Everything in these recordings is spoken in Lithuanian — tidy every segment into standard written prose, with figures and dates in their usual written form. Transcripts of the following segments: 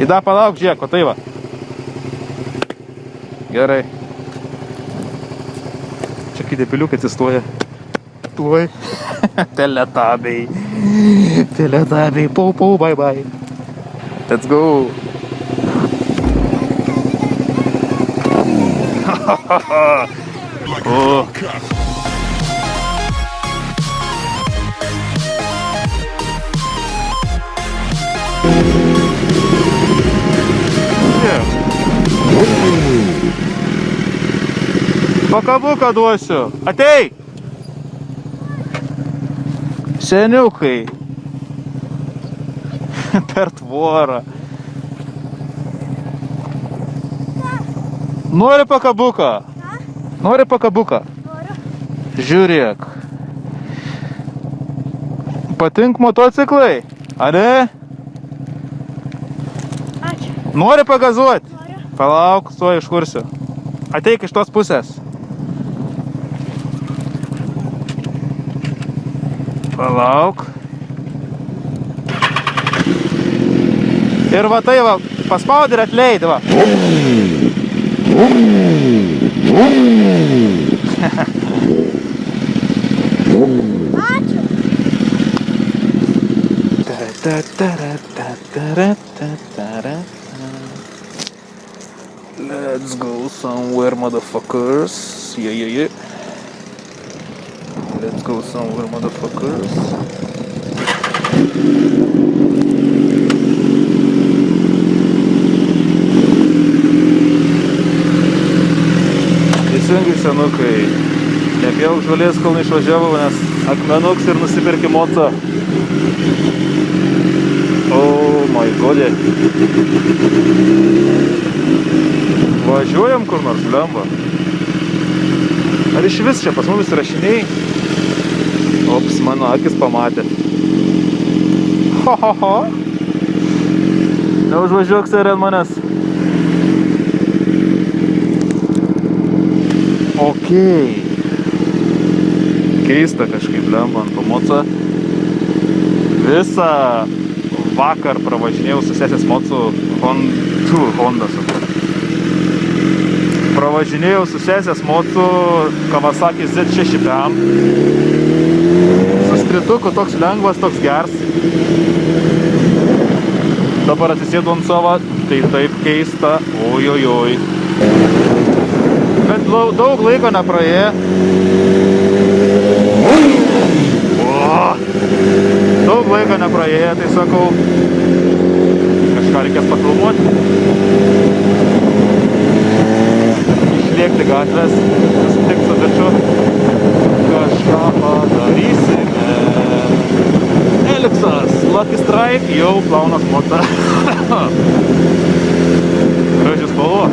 Ida, palauk, žiūrėk, o tai va. Gerai. Čia kai depiliukai atsistoja. Tuoj. Teletabiai. Teletabiai. Pau, bye bye. Let's go. O. Pakabuką duosiu. Ateik. Seniukai. Per tvorą. Nori pakabuką? Nori pakabuką? Noriu. Žiūrėk. Patink motociklai? Ar ne? Ačiū. Nori pagazuoti? Noriu. Palauk, tuoj iškursiu. Ateik iš tos pusės. Palauk. Ir va tai va, paspaudi ir atleidi va. Ačiū. Let's go somewhere, motherfuckers. Yeah. Let's go somewhere, motherfuckers. Teisingai, senukai. Nepjauk žolės, kol neišvažiavau, nes akmenuks ir nusipirki motą. Oh my god. Važiuojam kur nors, blemba. Ar iš vis čia pas mumis rašiniai? Ops, mano akis pamatė. Ho. Neužvažiuok, serė ant manęs. Okei. Keista kažkaip, blemba, ant pamotą. Visą vakar pravažinėjau su sesės mocu Honda. Pravažinėjau su sesės mocu Kawasaki Z6PM. Su strituku toks lengvas, toks gers. Dabar atsisėdu ant savo, tai taip keista. Ojojoj. Bet daug laiko nepraėjo. Daug laiko nepraėjo, tai sakau, kažką reikės pafilmuoti. Išlėkti gatvės, susitikti su bičiu. Kažką padarysime. Eliksas, Lucky Strike, jau plaunas mota. Graži spalva.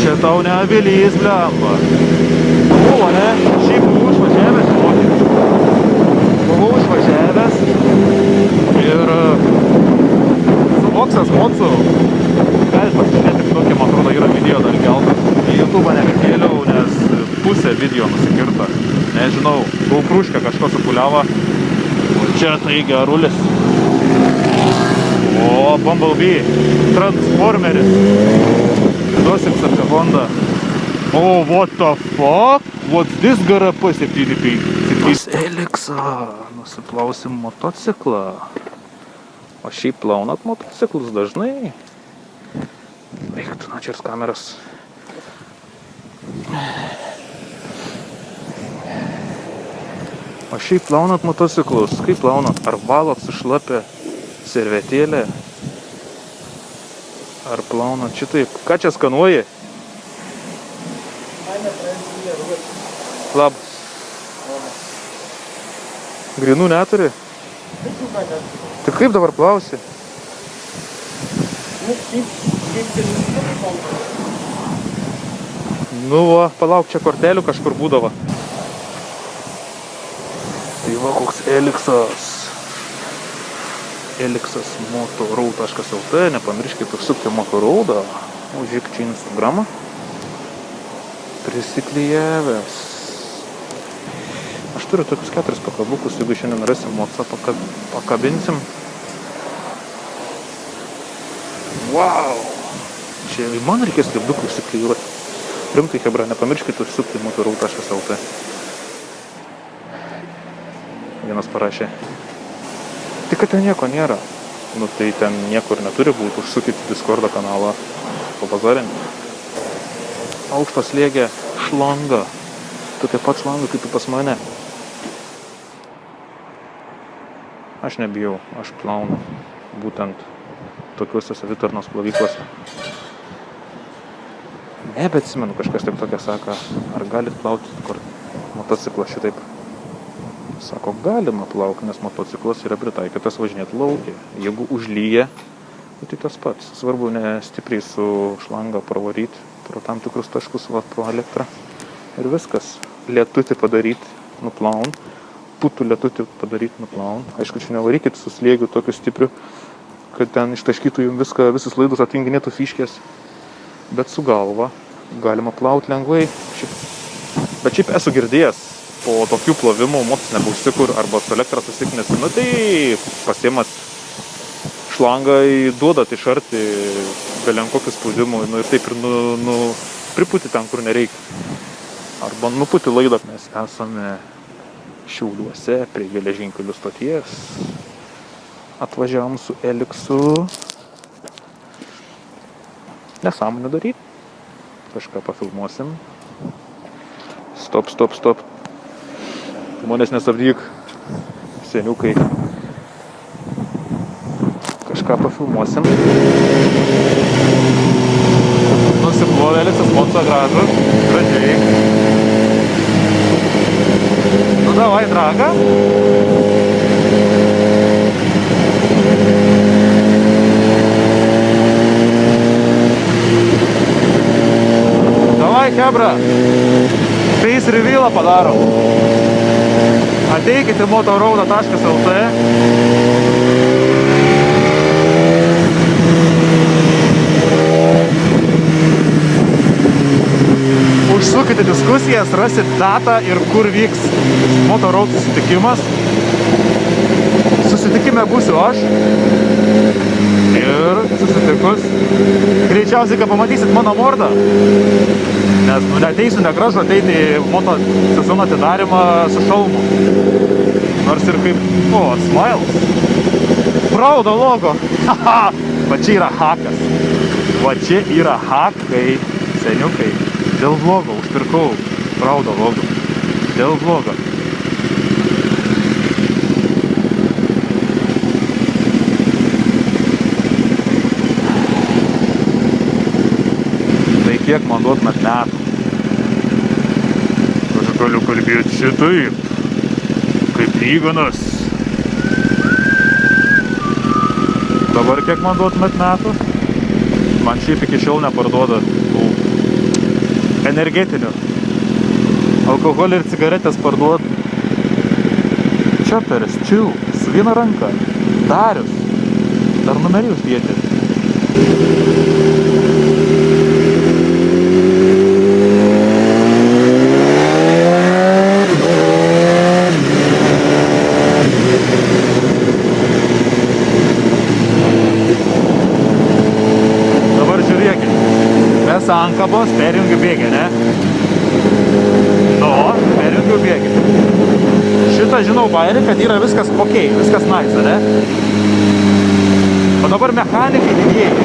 Čia tau neavilys, blemba. Buvo, ne? Šiaip buvau išvažiavęs, buvau išvažiavęs ir su Voksas mocu galit pasižiūrėti, kokie, man atrodo, yra video dar keltas. Į YouTube nebekėliau, nes pusė video nusikirta. Nežinau, gaukruška kažko supuliavo. O čia tai gerulis. O, Bumblebee, Transformeris. Duosim apie Honda. Oh, what the fuck? What's this GRP 7P? Pas Eliksą. Nusiplausim motociklą. O šiaip plaunat motociklus dažnai? Reiktų načiars kameras. O šiaip plaunat motociklus. Kaip plaunat? Ar valot su šlapia servetėlė? Ar plaunat šitaip? Ką čia skanuoji? Labas. Grinų neturi? Tai kaip dabar plausi? Nu va, palauk, čia kortelių kažkur būdavo. Tai va, koks Eliksas. Eliksas motorau.lt. Nepamirškit užsukti motoraudą. Užžiūrėk čia Instagramą. Prisiklijavęs. Aš turiu tokius 4 pakabukus, jeigu šiandien rasim motą pakabinsim. Wow. Čia man reikės lipdukų užsiklijuoti. Rimtai, hebra, nepamirškit užsukti motorau.lt. Vienas parašė. Tik, kad ten nieko nėra. Nu, tai ten niekur neturi būti. Užsukit Discordo kanalą. Pabazarinti. Aukšto slėgė šlanga. Tokia pat šlanga, kaip pas mane. Aš nebijau. Aš plaunu. Būtent tokiuose savitarnos plovyklose. Nebeatsimenu, kažkas taip tokia sako. Ar galit plauti motociklą šitaip? Sako, galima plaukti, nes motociklas yra pritaikytas važinėti lauke. Jeigu užlyja, tai tas pats. Svarbu ne stipriai su šlanga pravaryti pro tam tikrus taškus, va, pro elektrą. Ir viskas. Lietutį padaryti, nuplaun. Putų lietutį padaryti, nuplaun. Aišku, čia nevarykit su slėgiu tokiu stipriu, kad ten ištaškytų jums viską, visus laidus atjunginėtų fiškės. Bet su galva galima plauti lengvai. Bet šiaip esu girdėjęs, po tokių plovimų motus nebeužsikur arba su elektra susiknesi, nu tai pasiemat šlangą, duodat iš arti belenkokių spaudimų, nu ir taip ir priputi ten, kur nereikia. Arba nuputi laidą. Mes esame Šiauliuose prie geležinkelių stoties. Atvažiavom su Eliksu. Nesąmonę daryti. Kažką pafilmuosim. Stop. Žmonės nestabdyk. Seniukai. Kažką pafilmuosim. Nusiplovė Eliksas Monco gražu. Gražiai. Nu davai, draga. Hebra, face revealą padarom. Ateikite motorauda.lt. Užsukite diskusijas, rasit datą ir kur vyks motoraud susitikimas. Susitikime būsiu aš. Ir susitikus. Greičiausiai, kad pamatysit mano mordą. Nes neteisiu negražu ateiti į moto sezono atidarimą su šalmu. Nors ir kaip, smiles. Praudo logo. Va čia yra hakas. Va čia yra hakai, seniukai. Dėl vlogo užpirkau Praudo logo. Dėl vlogo. Tai kiek man duotumėt metų? Aš galiu kalbėti šitaip, kaip lyganas. Dabar kiek man duotumėt metų? Man šiaip iki šiol neparduoda tų energetinių. Alkoholį ir cigaretės parduot. Čioperis, chill, su viena ranka. Darius. Dar numerį uždėti. Ankabos, perjungiu bėgį, ne? Perjungiu bėgį. Šitą žinau bairį, kad yra viskas ok, viskas nice, ne? O dabar mechanikai didieji.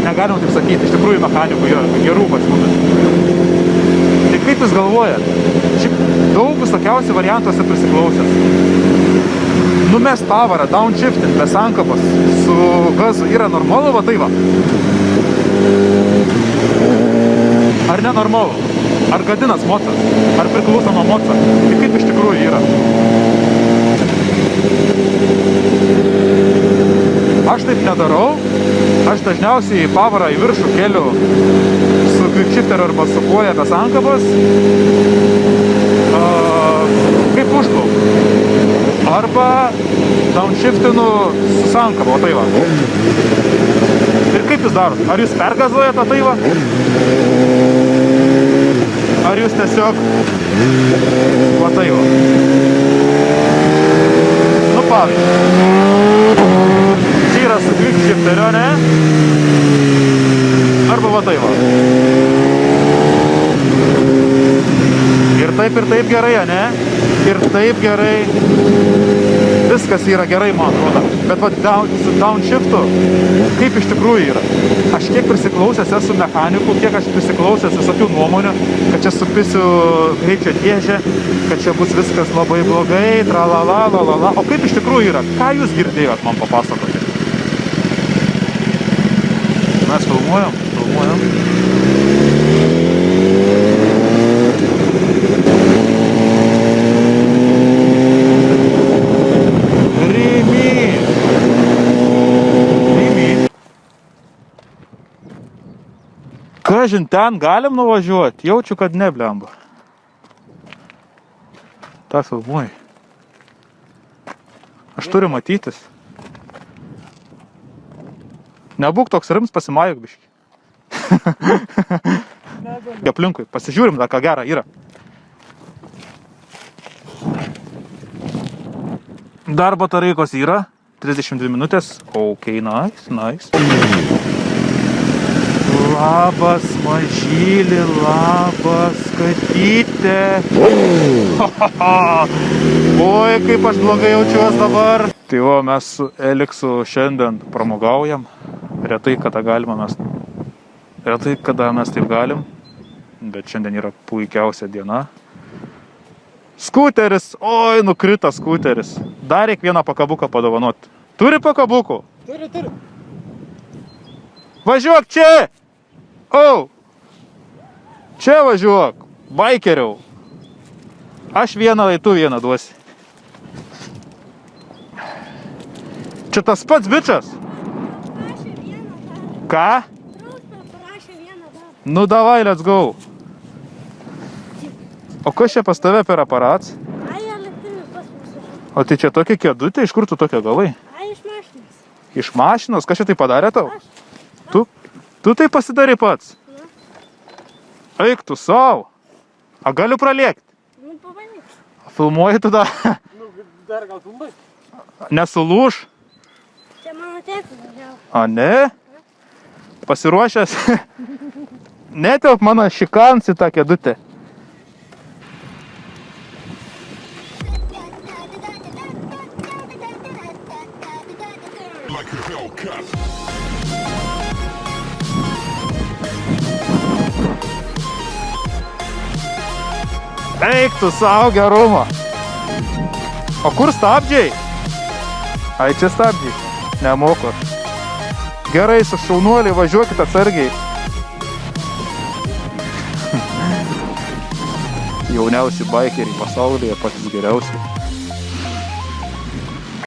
Negalim taip sakyti, iš tikrųjų mechanikų yra gerų pas mumis. Tai kaip jūs galvojat? Šiaip daug visokiausių variantuose prisiklausęs. Numest pavarą, downshifting, bez ankabos, su gazu yra normalu, va tai va. Ar nenormalu? Ar gadinas mocas? Ar priklauso nuo moco? Tai kaip iš tikrųjų yra? Aš taip nedarau. Aš dažniausiai pavarą į viršų keliu su quickshifteriu arba su koja bez ankabos. Kaip užklauk. Arba downshiftinu su sankaba, o tai va. Ir kaip jūs darot? Ar jūs pergazuojate tai va? Ar jūs tiesiog va tai va? Pavyzdžiui. Čia yra su quickshifteriu. buferio, ne? Arba va tai va. Ir taip gerai, ne? Ir taip gerai. Viskas yra gerai, man atrodo. Bet va, su downshiftu, kaip iš tikrųjų yra. Aš kiek prisiklausęs esu mechanikų, kiek aš prisiklausęs visokių nuomonių, kad čia supisiu greičio dėžę, kad čia bus viskas labai blogai, tralala, lalala. O kaip iš tikrųjų yra? Ką jūs girdėjot man papasakoti? Mes filmuojam. Kažin, ten galim nuvažiuoti? Jaučiu, kad ne, blemba. Ta filmuoji. Aš turiu matytis. Nebūk toks rims, pasimajuk biškį. Aplinkui, pasižiūrim, da ką gera yra. Dar batareikos yra. 32 minutės. Ok, nice. Labas, mažylį, labas, katytė. Oi, kaip aš blogai jaučiuos dabar. Tai o, mes su Eliksu šiandien pramogaujam. Retai kada mes taip galim. Bet šiandien yra puikiausia diena. Skuteris, oi, nukrito skuteris. Dar reik vieną pakabuką padovanot. Turi pakabukų? Turi. Važiuok čia! O! Čia važiuok, baikeriau. Aš vieną, tai tu vieną duosi. Čia tas pats bičas? Parašė vieną dar. Ką? Trūksta, parašė vieną dar. Nu davai, let's go. O kas čia pas tave per aparats? Ai, elektrinis pas mūsų. O tai čia tokia kėdutė, iš kur tu tokia gavai? Ai, iš mašinos. Iš mašinos? Kas čia tai padarė tau? Aš. Tu tai pasidarai pats? Eik tu savo. A galiu pralėkti? Nu, pabandyk. Filmuoji tada? Dar gal trumpai? Nesulūž? Čia mano tėtis važiavo. A ne? Pasiruošęs? Netelp mano šikans į tą kėdutę. Eik tu savo gerumą. O kur stabdžiai? Ai, čia stabdžiai. Nemoku. Gerai, su šaunuoliai, važiuokit atsargiai. Jauniausi baikeriai pasaulyje, patys geriausi.